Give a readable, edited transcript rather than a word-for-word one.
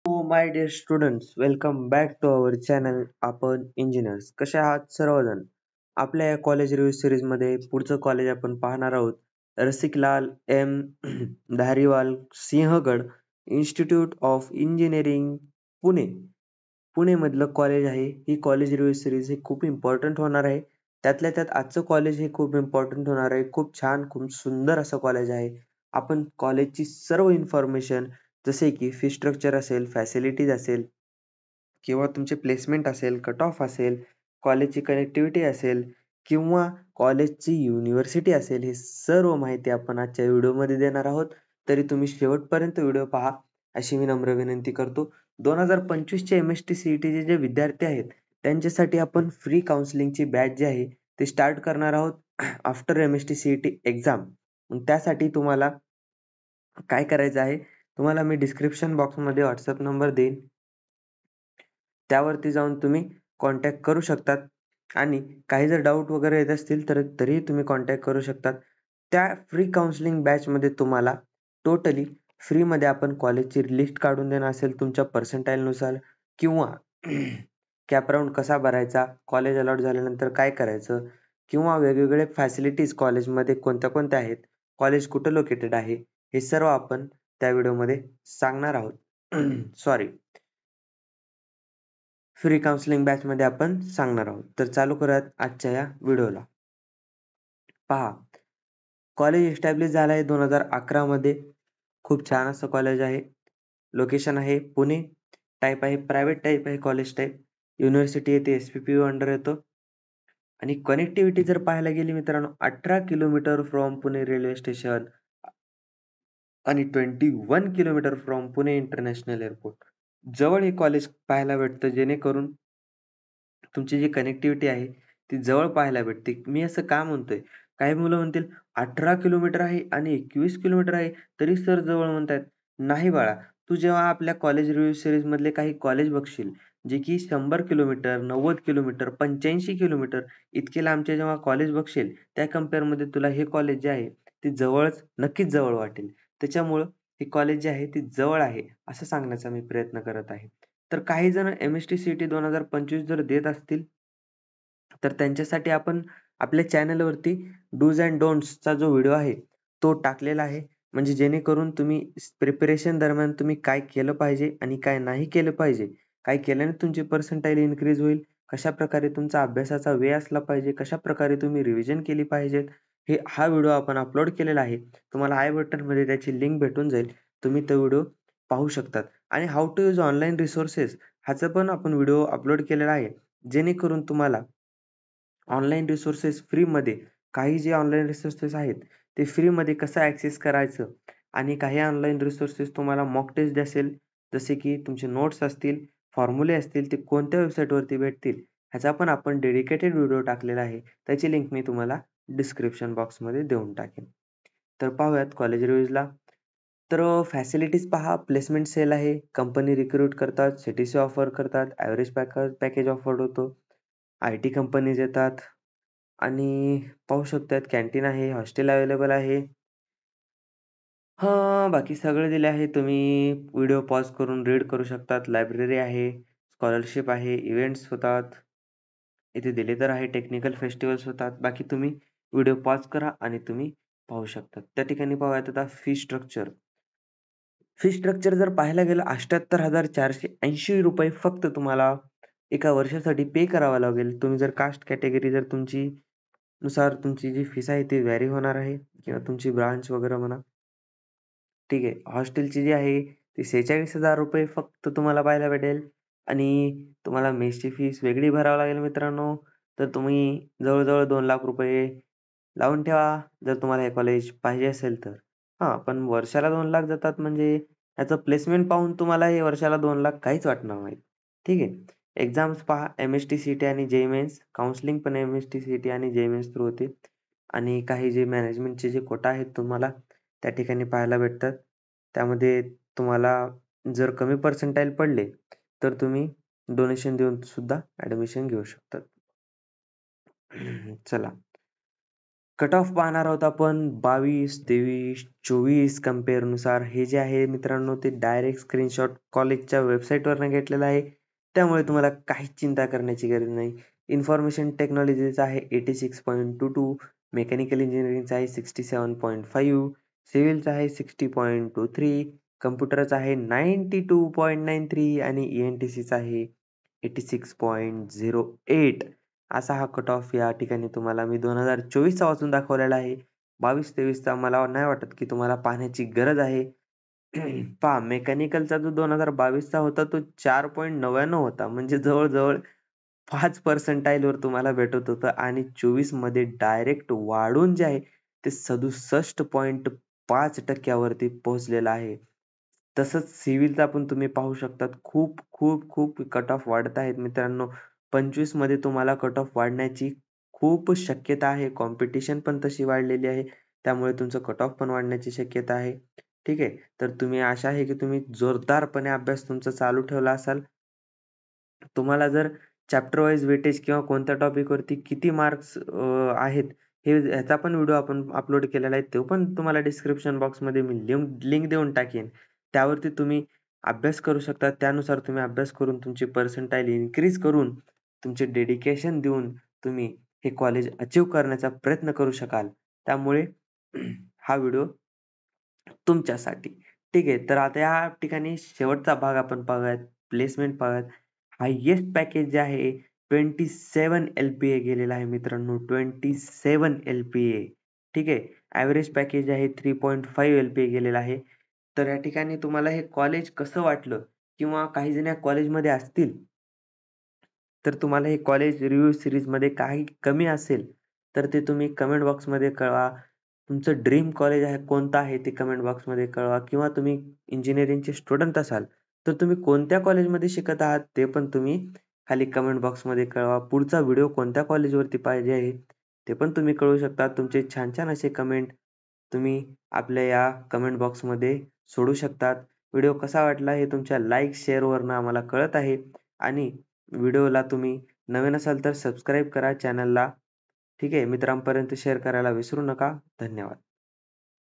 So, my dear students, welcome back to our channel आपण engineers. कसे आहात सर्वजण? आपल्या या कॉलेज रिव्ह्यू सिरीज मध्ये पुढचं कॉलेज आपण पाहणार आहोत. Rasiklal M Dhariwal Sinhgad institute of engineering Pune. Pune मधलं कॉलेज आहे. ही कॉलेज रिव्ह्यू सिरीज ही खूप इम्पॉर्टंट होणार आहे. त्यातल्या त्यात आजचं कॉलेज हे खूप इम्पॉर्टंट होणार आहे. खूप छान, खूप सुंदर असं कॉलेज आहे. आपण कॉलेजची सर्व इन्फॉर्मेशन जसे की फी स्ट्रक्चर असेल, फॅसिलिटीज असेल किंवा तुमचे प्लेसमेंट असेल, कट ऑफ असेल, कॉलेजची कनेक्टिव्हिटी असेल किंवा कॉलेजची युनिव्हर्सिटी असेल, हे सर्व माहिती आपण आजच्या व्हिडिओमध्ये देणार आहोत. तरी तुम्ही शेवटपर्यंत व्हिडिओ पहा अशी मी नम्र विनंती करतो. 2025 चे MST CET जे विद्यार्थी आहेत त्यांच्यासाठी आपण फ्री काउन्सिलिंगची बॅच जी आहे ती स्टार्ट करणार आहोत आफ्टर MST CET एक्झाम. त्यासाठी तुम्हाला काय करायचं आहे, तुम्हाला मी डिस्क्रिप्शन बॉक्समध्ये व्हॉट्सअप नंबर देईन. त्यावरती जाऊन तुम्ही कॉन्टॅक्ट करू शकतात आणि काही जर डाऊट वगैरे येत असतील तर तरीही तुम्ही कॉन्टॅक्ट करू शकतात. त्या फ्री काउन्सिलिंग बॅचमध्ये तुम्हाला टोटली फ्रीमध्ये आपण कॉलेजची लिस्ट काढून देणार असेल तुमच्या पर्सेंटाईलनुसार किंवा कॅप राउंड कसा भरायचा, कॉलेज अलॉट झाल्यानंतर काय करायचं किंवा वेगवेगळे फॅसिलिटीज कॉलेजमध्ये कोणत्या कोणत्या आहेत, कॉलेज कुठं लोकेटेड आहे, हे सर्व आपण त्या व्हिडिओमध्ये सांगणार आहोत. सॉरी, फ्री काउन्सिलिंग बॅचमध्ये आपण सांगणार आहोत. तर चालू करूयात आजच्या या व्हिडिओला. पहा, कॉलेज एस्टॅब्लिश झालं आहे 2011 मध्ये. खूप छान असं कॉलेज आहे. लोकेशन आहे पुणे. टाईप आहे प्रायव्हेट टाईप आहे कॉलेज टाईप. युनिव्हर्सिटी येते SPPU अंडर येतो. आणि कनेक्टिव्हिटी जर पाहायला गेली मित्रांनो 18 kilometre from Pune railway station आणि 21 kilometre from Pune international airport. जवळ हे कॉलेज पाहायला भेटतं, जेणेकरून तुमची जी कनेक्टिव्हिटी आहे ती जवळ पाहायला भेटते. मी असं का म्हणतोय? काही मुलं म्हणतील 18 किलोमीटर आहे आणि 21 किलोमीटर आहे, तरी सर जवळ म्हणतायत. नाही बाळा, तू जेव्हा आपल्या कॉलेज रिव्ह्यू सीरीज मधले काही कॉलेज बघशील, जे की 100 किलोमीटर, 90 किलोमीटर, 85 किलोमीटर इतके लांबचे जेव्हा कॉलेज बघशील, त्या कंपेअरमध्ये तुला हे कॉलेज जे आहे ते जवळच, नक्कीच जवळ वाटेल. त्याच्यामुळं हे कॉलेज जे आहे ते जवळ आहे, असं सांगण्याचा मी प्रयत्न करत आहे. तर काही जण MST CET 2025 जर देत असतील, तर त्यांच्यासाठी आपण आपल्या चॅनलवरती डूज अँड डोंट्सचा जो व्हिडिओ आहे, तो टाकलेला आहे. म्हणजे जेणेकरून तुम्ही प्रिपरेशन दरम्यान तुम्ही काय केलं पाहिजे आणि काय नाही केलं पाहिजे. काय केल्याने तुमची पर्सेंटाइल इन्क्रीज होईल, कशाप्रकारे तुमचा अभ्यासाचा वे असला पाहिजे, कशाप्रकारे तुम्ही रिव्हिजन केली पाहिजेत. हा व्हिडिओ आपण अपलोड केलेला आहे. तुम्हाला आय बटनमध्ये त्याची लिंक भेटून जाईल. तुम्ही तो व्हिडिओ पाहू शकतात. आणि how to use online resources ह्याचा पण आपण व्हिडिओ अपलोड केलेला आहे. जेणेकरून तुम्हाला ऑनलाईन रिसोर्सेस फ्रीमध्ये, काही जे ऑनलाईन रिसोर्सेस आहेत ते फ्रीमध्ये कसं ॲक्सेस करायचं आणि काही ऑनलाईन रिसोर्सेस तुम्हाला मॉक टेस्ट असेल, जसे की तुमचे नोट्स असतील, फॉर्म्युले असतील, ते कोणत्या वेबसाईटवरती भेटतील ह्याचा पण आपण डेडिकेटेड व्हिडिओ टाकलेला आहे. त्याची लिंक मी तुम्हाला डिस्क्रिप्शन बॉक्समध्ये देऊन टाकेन. तर पाहूयात कॉलेज रिव्ह्यूजला. तर फॅसिलिटीज पहा, प्लेसमेंट सेल आहे, कंपनी रिक्रूट करतात, CTC ऑफर करतात, ॲव्हरेज पॅकेज ऑफर होतो, IT कंपनीज येतात आणि पाहू शकतात कॅन्टीन आहे, हॉस्टेल अवेलेबल आहे. हां, बाकी सगळं दिले आहे. तुम्ही व्हिडिओ पॉज करून रीड करू शकतात. लायब्ररी आहे, स्कॉलरशिप आहे, इव्हेंट्स होतात. इथे दिले तर आहे, टेक्निकल फेस्टिव्हल्स होतात. बाकी तुम्ही व्हिडिओ पॉज करा आणि तुम्ही पाहू शकता. त्या ठिकाणी पाहूयात आता फी स्ट्रक्चर. फी स्ट्रक्चर जर पाहायला गेलं ₹78,480 फक्त तुम्हाला एका वर्षासाठी पे करावा लागेल. तुम्ही जर कास्ट कॅटेगरी जर तुमची नुसार तुमची जी फीस आहे ती व्हॅरी होणार आहे किंवा तुमची ब्रांच वगैरे म्हणा. ठीक आहे. हॉस्टेलची जी आहे ती ₹46,000 फक्त तुम्हाला पाहायला भेटेल आणि तुम्हाला मेसची फीस वेगळी भरावी लागेल मित्रांनो. तर तुम्ही जवळ-जवळ ₹2,00,000 लावून ठेवा, जर तुम्हाला हे कॉलेज पाहिजे असेल तर. हां, पण वर्षाला 2,00,000 जातात म्हणजे याचं प्लेसमेंट पाहून तुम्हाला हे वर्षाला 2,00,000 काहीच वाटणार नाहीत. ठीक आहे. एक्झाम्स पहा, MST CET आणि JEE मेन्स. काउन्सिलिंग पण MST CET आणि JEE मेन्स थ्रू होते आणि काही जे मॅनेजमेंटचे जे कोटा आहेत तुम्हाला त्या ठिकाणी पाहायला भेटतात. त्यामध्ये तुम्हाला जर कमी पर्सेंटाइल पडले, तर तुम्ही डोनेशन देऊन सुद्धा ॲडमिशन घेऊ शकतात. चला. कट ऑफ पाहणार आहोत आपण 22, 23, 24 कंपेअर नुसार. हे जे आहे मित्रांनो ते डायरेक्ट स्क्रीनशॉट कॉलेजच्या वेबसाईटवरनं घेतलेलं आहे. त्यामुळे तुम्हाला काहीच चिंता करण्याची गरज नाही. इन्फॉर्मेशन टेक्नॉलॉजीचा आहे 86.22, मेकॅनिकल इंजिनिअरिंगचा आहे 67.5, सिव्हिलचा आहे 60.23, कम्प्युटरचा आहे 92.93 आणि ENTCचा आहे 86.08. असा हा कट ऑफ या ठिकाणी तुम्हाला मी 2024चा वाचून दाखवलेला आहे. 22-23चा मला नाही वाटत की तुम्हाला पाहण्याची गरज आहे. पहा मेकॅनिकलचा जो 2022चा होता तो 4.99 होता. म्हणजे जवळ-जवळ 5 पर्सेंटाइलवर तुम्हाला भेटत होतं आणि 24 मध्ये डायरेक्ट वाढून जे आहे ते 67.5% पोहोचलेलं आहे. तसंच सिव्हिलचा पण तुम्ही पाहू शकतात खूप कट ऑफ वाढत आहेत मित्रांनो. 25 मध्ये तुम्हाला कट ऑफ वाढण्याची खूप शक्यता आहे. कॉम्पिटिशन पण तशी वाढलेली आहे. त्यामुळे तुमचं कट ऑफ पण वाढण्याची शक्यता आहे. ठीक आहे. तर तुम्ही आशा आहे की तुम्ही जोरदारपणे अभ्यास तुमचा चालू ठेवला असाल. तुम्हाला जर चॅप्टर वाईज वेटेज किंवा कोणत्या टॉपिक वरती किती मार्क्स आहेत हे ह्याचा पण व्हिडिओ आपण अपलोड केलेला आहे. तो पण तुम्हाला डिस्क्रिप्शन बॉक्समध्ये मी लिंक देऊन टाकेन. त्यावरती तुम्ही अभ्यास करू शकता. त्यानुसार तुम्ही अभ्यास करून तुमची पर्सेंटाइल इन्क्रीज करून तुमचे डेडिकेशन देऊन तुम्ही हे कॉलेज अचीव्ह करण्याचा प्रयत्न करू शकाल. त्यामुळे हा व्हिडिओ तुमच्यासाठी. ठीक आहे. तर आता या ठिकाणी शेवटचा भाग आपण पाहूयात. प्लेसमेंट पाहूयात. हायेस्ट पॅकेज जे आहे 27 LPA गेलेलं आहे मित्रांनो. 27 LPA. ठीक आहे. ॲव्हरेज पॅकेज आहे 3.5 LPA गेलेलं आहे. तर या ठिकाणी तुम्हाला हे कॉलेज कसं वाटलं? किंवा काही जण या कॉलेजमध्ये असतील, तर तुम्हाला हे कॉलेज रिव्ह्यू सीरीजमध्ये काही कमी असेल, तर ते तुम्ही कमेंट बॉक्समध्ये कळवा. तुमचं ड्रीम कॉलेज आहे कोणतं आहे ते कमेंट बॉक्समध्ये कळवा किंवा तुम्ही इंजिनिअरिंगचे स्टुडंट असाल, तर तुम्ही कोणत्या कॉलेजमध्ये शिकत आहात ते पण तुम्ही खाली कमेंट बॉक्समध्ये कळवा. पुढचा व्हिडिओ कोणत्या कॉलेजवरती पाहिजे आहे, ते पण तुम्ही कळवू शकता. तुमचे छान-छान असे कमेंट तुम्ही आपल्या या कमेंट बॉक्समध्ये सोडू शकतात. व्हिडिओ कसा वाटला हे तुमच्या लाईक, शेअरवरनं आम्हाला कळत आहे आणि व्हिडिओला तुम्ही नवीन असाल तर सबस्क्राईब करा चॅनलला. ठीक आहे. मित्रांपर्यंत शेअर करायला विसरू नका. धन्यवाद.